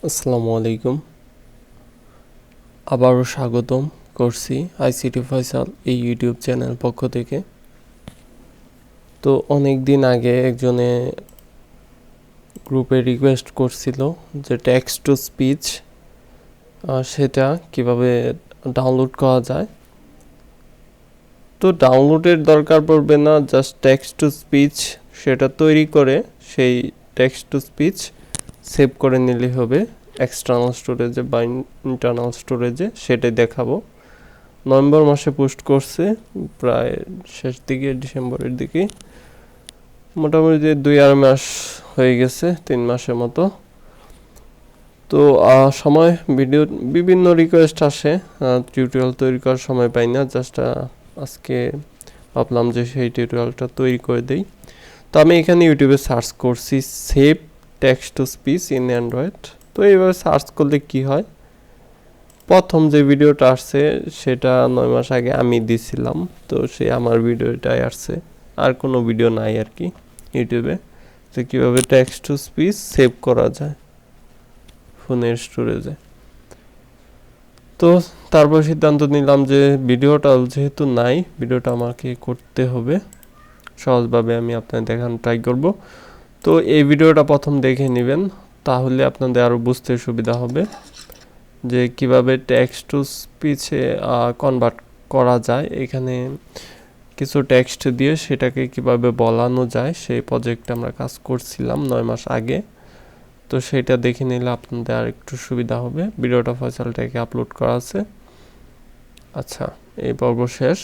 আসসালামু আলাইকুম। আবারও স্বাগতম করছি আইসিটি ফয়সাল এই ইউটিউব চ্যানেল পক্ষ থেকে। তো অনেক দিন আগে একজনে গ্রুপে রিকোয়েস্ট করছিল যে টেক্সট টু স্পিচ সেটা কিভাবে ডাউনলোড করা যায়। তো ডাউনলোডের দরকার পড়বে না, জাস্ট টেক্সট টু স্পিচ সেটা তৈরি করে সেই টেক্সট টু স্পিচ সেভ করে নিলেই হবে এক্সটার্নাল স্টোরেজে বা ইন্টারনাল স্টোরেজে। সেটাই দেখাবো। নভেম্বর মাসে পোস্ট করছে, প্রায় শেষ দিকে ডিসেম্বরের দিকে, মোটামুটি 2-2.5 মাস হয়ে গেছে, 3 মাসের মতো। তো সময় ভিডিও বিভিন্ন রিকোয়েস্ট আসে, টিউটোরিয়াল তৈরি করার সময় পাই না। জাস্ট আজকে ভাবলাম যে সেই টিউটোরিয়ালটা তৈরি করে দেই। তো আমি এখানে ইউটিউবে সার্চ করছি save text to speech in Android. তো এইভাবে সার্চ করলে কি হয়, প্রথম যে ভিডিওটা আসছে সেটা 9 মাস আগে আমি দিছিলাম। তো সে আমার ভিডিওটাই আসছে, আর কোনো ভিডিও নাই আর কি ইউটিউবে, যে কীভাবে টেক্সট টু স্পিচ সেভ করা যায় ফোনের স্টোরেজে। তো তারপর সিদ্ধান্ত নিলাম যে ভিডিওটা যেহেতু নাই, ভিডিওটা আমাকে করতে হবে সহজভাবে। আমি আপনাদের দেখানো ট্রাই করব। তো এই ভিডিওটা প্রথম দেখে নেবেন, তাহলে আপনাদের আরও বুঝতে সুবিধা হবে যে কিভাবে টেক্সট টু স্পিচে কনভার্ট করা যায়। এখানে কিছু টেক্সট দিয়ে সেটাকে কিভাবে বলানো যায়, সেই প্রজেক্টে আমরা কাজ করছিলাম 9 মাস আগে। তো সেটা দেখে নিলে আপনাদের আর একটু সুবিধা হবে। ভিডিওটা ফয়সালটাকে আপলোড করা আছে। আচ্ছা, এই পর্ব শেষ,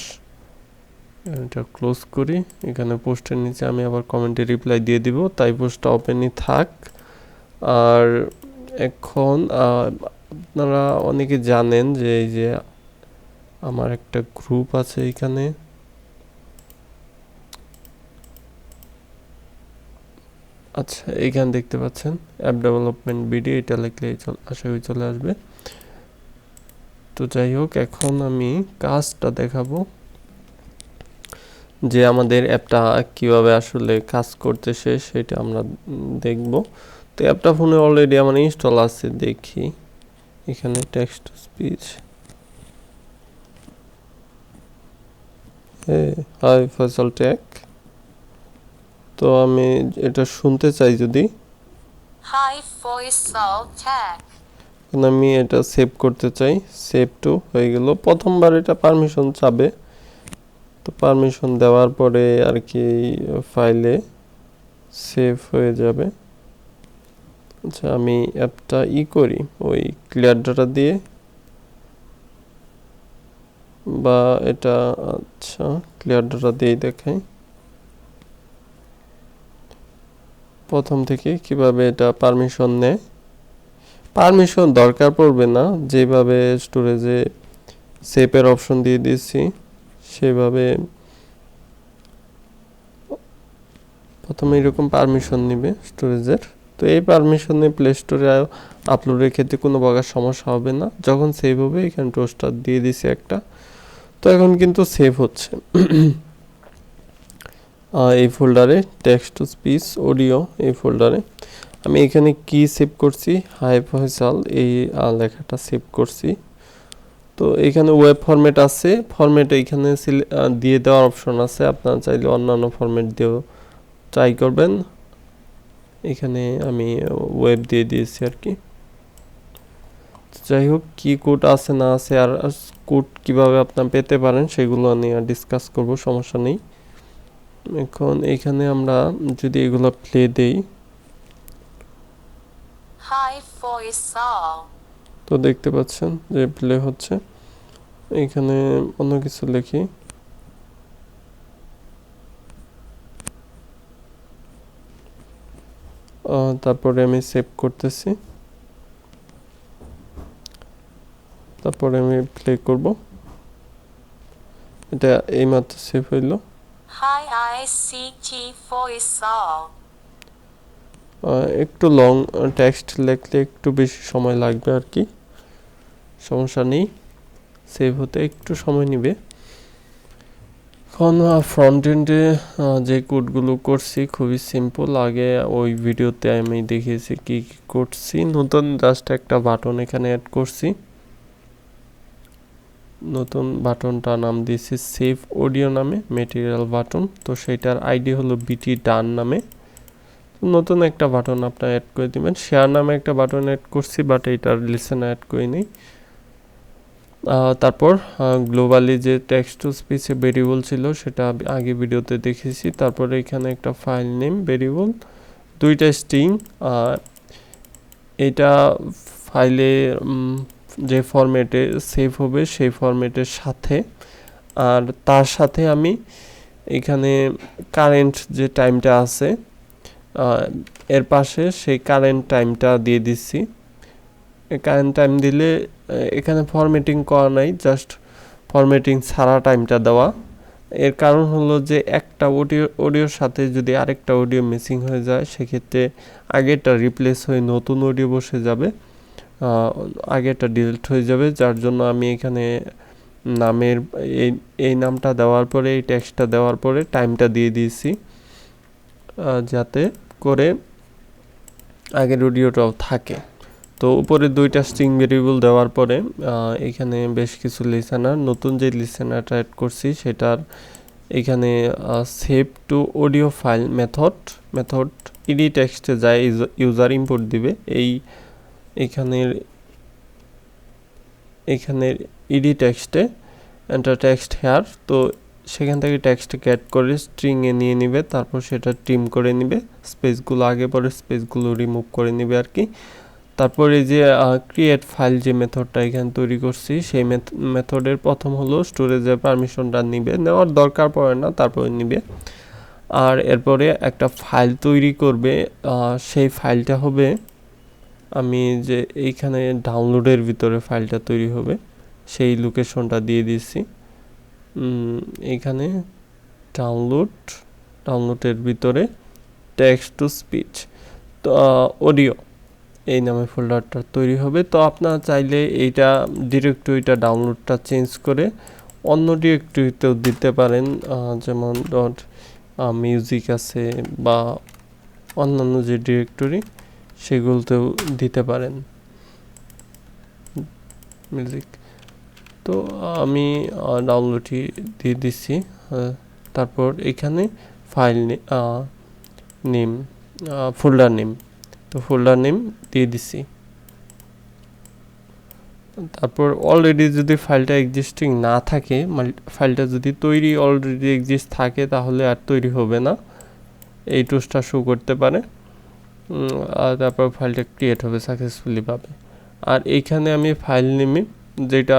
এটা ক্লোজ করি। এখানে পোস্টের নিচে আমি আবার কমেন্টে রিপ্লাই দিয়ে দিব, তাই পোস্টটা ওপেনই থাক। আর এখন আপনারা অনেকে জানেন যে এই যে আমার একটা গ্রুপ আছে এখানে। আচ্ছা, এখানে দেখতে পাচ্ছেন অ্যাপ ডেভেলপমেন্ট ভিডিও, এটা লিখলে আশা করি চলে আসবে। তো যাই হোক, এখন আমি কাজটা দেখাবো যে আমাদের অ্যাপটা কিভাবে আসলে কাজ করতেছে সেটা আমরা দেখব। তো অ্যাপটা ফোনে অলরেডি আমার ইনস্টল আছে, দেখি এখানে text to speech. Hi Faisal tech. তো আমি এটা শুনতে চাই যদি। Hi Faisal tech. আমি এটা সেভ করতে চাই, সেভ টু হয়ে গেল। প্রথমবার এটা পারমিশন চাবে, তো পারমিশন দেওয়ার পরে আর কি ফাইলে সেভ হয়ে যাবে। আচ্ছা, আমি অ্যাপটা করি ওই ক্লিয়ার ডাটা দিয়ে, বা এটা আচ্ছা ক্লিয়ার ডাটা দিয়েই দেখাই। প্রথম থেকে কিভাবে এটা পারমিশন নেয়। পারমিশন দরকার পড়বে না, যেভাবে স্টোরেজে সেভের অপশন দিয়ে দিয়েছি সেভাবে প্রথমে এরকম পারমিশন নেবে স্টোরেজের। তো এই পারমিশনে প্লে স্টোরে আপলোডের ক্ষেত্রে কোনো প্রকার সমস্যা হবে না। যখন সেভ হবে, এখানে টোস্টার দিয়ে দিছি একটা। তো এখন কিন্তু সেভ হচ্ছে এই ফোল্ডারে, টেক্সট টু স্পিচ অডিও এই ফোল্ডারে। আমি এখানে কি সেভ করছি, হাই ফয়সাল এই লেখাটা সেভ করছি। তো এখানে ওয়েব ফরম্যাট আছে, ফরম্যাট এখানে দিয়ে দেওয়ার অপশন আছে। আপনারা চাইলে অন্যান্য ফরম্যাট দিয়েও ট্রাই করবেন। এখানে আমি ওয়েব দিয়ে দিয়েছি আর কি। যাই হোক, কি কোড আছে না আছে আর কোড কিভাবে আপনারা পেতে পারেন সেগুলো নিয়ে ডিসকাস করব, সমস্যা নেই। এখন এখানে আমরা যদি এগুলো প্লে দেই, হাই ফয়সাল, তো দেখতে পাচ্ছেন যে প্লে হচ্ছে। এখানে অন্য কিছু লিখি, তারপরে আমি সেভ করতেছি, তারপরে আমি প্লে করব। এটা এইমাত্র সেভ হইল। Hi ICT Faisal. একটু লং টেক্সট লিখলে একটু বেশি সময় লাগবে আর কি, সমস্যা নেই, সেভ হতে একটু সময় নেবে। এখন ফ্রন্ট এন্ডে যে কোডগুলো করছি খুবই সিম্পল। আগে ওই ভিডিওতে আমি দেখিয়েছি কি কি করছি। নতুন জাস্ট একটা বাটন এখানে অ্যাড করছি। নতুন বাটনটা নাম দিয়েছি সেভ অডিও নামে, ম্যাটেরিয়াল বাটন। তো সেটার আইডি হলো বিটি ডান নামে। নতুন একটা বাটন আপনার অ্যাড করে দিবেন। শেয়ার নামে একটা বাটন অ্যাড করছি, বাট এটার লিসেন অ্যাড করিনি। তারপর গ্লোবালি যে টেক্সট টু স্পিচে ভেরিয়েবল ছিল সেটা আগে ভিডিওতে দেখেছি। তারপরে এখানে একটা ফাইল নেম ভেরিয়েবল, দুইটা স্ট্রিং। এটা ফাইলে যে ফরম্যাটে সেভ হবে সেই ফরম্যাটের সাথে, আর তার সাথে আমি এখানে কারেন্ট যে টাইমটা আছে এর পাশে সেই কারেন্ট টাইমটা দিয়ে দিচ্ছি। কারেন্ট টাইম দিলে এখানে ফরম্যাটিং করা নাই, জাস্ট ফরম্যাটিং ছাড়া টাইমটা দেওয়া। এর কারণ হলো যে একটা অডিওর সাথে যদি আরেকটা অডিও মিসিং হয়ে যায় সেক্ষেত্রে আগেরটা রিপ্লেস হয়ে নতুন অডিও বসে যাবে, আগেরটা ডিলিট হয়ে যাবে। যার জন্য আমি এখানে নামের এই নামটা দেওয়ার পরে এই টেক্সটটা দেওয়ার পরে টাইমটা দিয়ে দিয়েছি, যাতে করে আগের অডিওটাও থাকে। তো উপরে দুইটা স্ট্রিং ভেরিয়েবল দেওয়ার পরে এখানে বেশ কিছু লিসেনার, নতুন যে লিসেনারটা অ্যাড করছি সেটার এখানে save to audio file method ইডি টেক্সটে যায়, ইউজার ইনপুট দিবে। এখানের ইডি টেক্সটে এন্টার টেক্সট হেয়ার, তো সেখান থেকে টেক্সট ক্যাট করে স্ট্রিংয়ে নিয়ে নিবে, তারপর সেটা ট্রিম করে নিবে, স্পেসগুলো আগে পরে স্পেসগুলো রিমুভ করে নিবে আর কি। তারপরে যে ক্রিয়েট ফাইল যে মেথডটা এখানে তৈরি করছি সেই মেথডের প্রথম হলো স্টোরেজের পারমিশনটা নিবে, নেওয়ার দরকার পড়ে না, তারপরে নিবে। আর এরপরে একটা ফাইল তৈরি করবে, সেই ফাইলটা হবে, আমি যে এইখানে ডাউনলোডের ভিতরে ফাইলটা তৈরি হবে সেই লোকেশনটা দিয়ে দিয়েছি। এখানে ডাউনলোডের ভিতরে টেক্সট টু স্পিচ তো অডিও এই নামে ফোল্ডারটা তৈরি হবে। তো আপনারা চাইলে এইটা ডিরেক্টরিটা ডাউনলোডটা চেঞ্জ করে অন্য ডিরেক্টরিতেও দিতে পারেন, যেমন ডট মিউজিক আছে বা অন্যান্য যে ডিরেক্টরি সেগুলোতেও দিতে পারেন মিউজিক। তো আমি ডাউনলোডই দিয়ে দিচ্ছি। তারপর এখানে ফাইল নেম, ফোল্ডার নেম, তো ফোল্ডার নেম দিয়ে দিছি। তারপর অলরেডি যদি ফাইলটা এক্সিস্টিং না থাকে, ফাইলটা যদি তৈরি অলরেডি এক্সিস্ট থাকে তাহলে আর তৈরি হবে না, এই টুলসটা শো করতে পারে। আর তারপর ফাইলটা ক্রিয়েট হবে সাকসেসফুলি ভাবে। আর এইখানে আমি ফাইল নেমে যেটা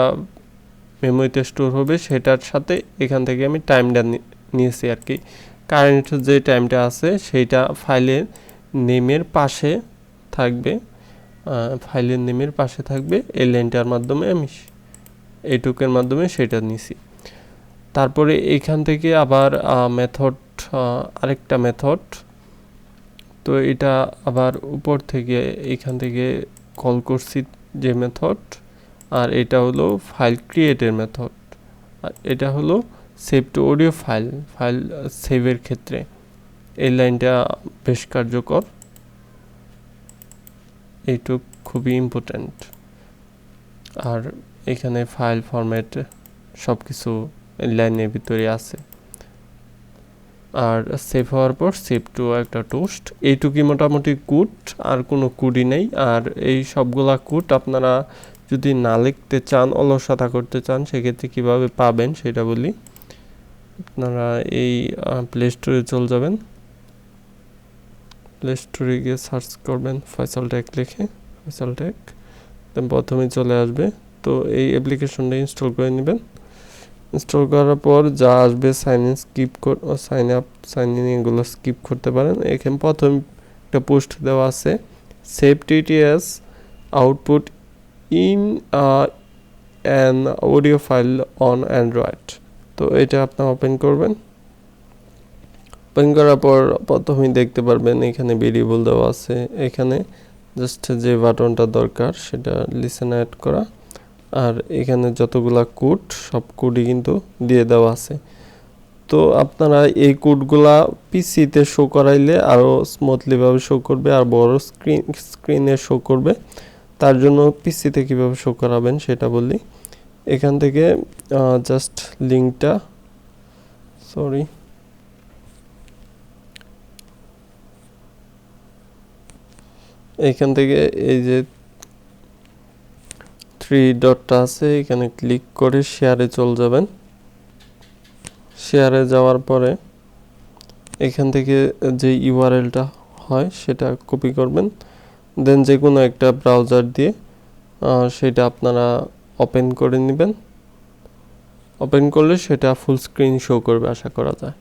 মেমোরিতে স্টোর হবে সেটার সাথে এখান থেকে আমি টাইমটা নিয়েছি আর কি। কারেন্ট যে টাইমটা আছে সেইটা ফাইলের নেমের পাশে থাকবে, ফাইলের নেমের পাশে থাকবে। এই লাইনটার মাধ্যমে আমি এইটুকের মাধ্যমে সেটা নিছি। তারপরে এইখান থেকে আবার মেথড, আরেকটা মেথড, তো এটা আবার উপর থেকে এইখান থেকে কল করছি যে মেথড, আর এটা হলো ফাইল ক্রিয়েটের মেথড, আর এটা হলো সেভ টু অডিও ফাইল সেভের ক্ষেত্রে এই লাইনটা বেশ কার্যকর, এইটুক খুবই ইম্পর্ট্যান্ট। আর এখানে ফাইল ফরম্যাট সব কিছু লাইনের ভিতরে আছে। আর সেভ হওয়ার পর সেভ টু একটা টোস্ট, এইটুকুই মোটামুটি কোড, আর কোনো কোডই নেই। আর এই সবগুলা কোড আপনারা যদি না লিখতে চান, অলসতা করতে চান, সেক্ষেত্রে কীভাবে পাবেন সেটা বলি। আপনারা এই প্লে স্টোরে চলে যাবেন, প্লে স্টোরে গিয়ে সার্চ করবেন ফয়সাল টেক লিখে, ফয়সাল টেক, প্রথমে চলে আসবে। তো এই অ্যাপ্লিকেশনটা ইনস্টল করে নেবেন। ইনস্টল করার পর যা আসবে সাইন আপ সাইন ইন এগুলো স্কিপ করতে পারেন। এখানে প্রথম একটা পোস্ট দেওয়া আছে, save TTS output in an audio file on Android. তো এটা আপনি ওপেন করবেন। ওপেন করার পর প্রথমেই দেখতে পারবেন এখানে ভেরিয়েবল দেওয়া আছে, এখানে জাস্ট যে বাটনটা দরকার সেটা লিসেন অ্যাড করা, আর এখানে যতগুলা কোড সব কোডই কিন্তু দিয়ে দেওয়া আছে। তো আপনারা এই কোডগুলা পিসিতে শো করাইলে আরও স্মুথলিভাবে শো করবে আর বড় স্ক্রিনে শো করবে। তার জন্য পিসিতে কীভাবে শো করাবেন সেটা বলি। এখান থেকে জাস্ট লিঙ্কটা এখান থেকে এই যে 3 ডটটা আছে এখানে ক্লিক করে শেয়ারে চলে যাবেন। শেয়ারে যাওয়ার পরে এখান থেকে যে ইউআরএলটা হয় সেটা কপি করবেন, দেন যে কোনো একটা ব্রাউজার দিয়ে সেটা আপনারা ওপেন করে নেবেন। ওপেন করলে সেটা ফুল স্ক্রিন শো করবে আশা করা যায়।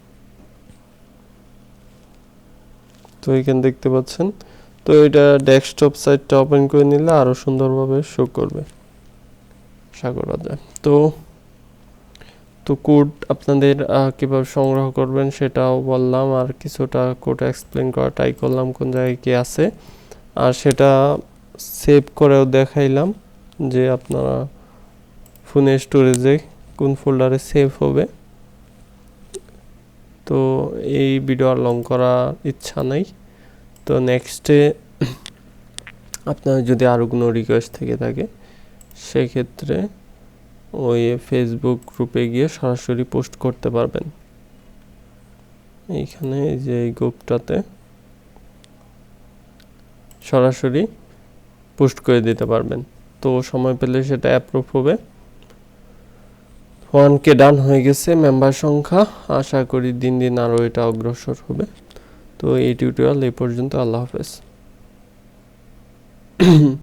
তো এখানে দেখতে পাচ্ছেন। তো এটা ডেস্কটপ সাইটটা ওপেন করে নিলে আরও সুন্দরভাবে শো করবে আশা করা যায়। তো কোড আপনাদের কীভাবে সংগ্রহ করবেন সেটাও বললাম, আর কিছুটা কোড এক্সপ্লেন করা ট্রাই করলাম কোন জায়গায় কি আছে, আর সেটা সেভ করেও দেখাইলাম যে আপনারা ফোনের স্টোরেজে কোন ফোল্ডারে সেভ হবে। তো এই ভিডিও আর লং করার ইচ্ছা নাই। তো নেক্সটে আপনার যদি আরও কোনো রিকোয়েস্ট থেকে থাকে সেক্ষেত্রে ওই ফেসবুক গ্রুপে গিয়ে সরাসরি পোস্ট করতে পারবেন। এইখানে যে এই গ্রুপটাতে সরাসরি পোস্ট করে দিতে পারবেন। তো সময় পেলে সেটা অ্যাপ্রুভ হবে। 1K ডান হয়ে গেছে মেম্বার সংখ্যা, আশা করি দিন দিন আরও এটা অগ্রসর হবে। তো এই টিউটোরিয়াল এই পর্যন্ত। আল্লাহ হাফেজ।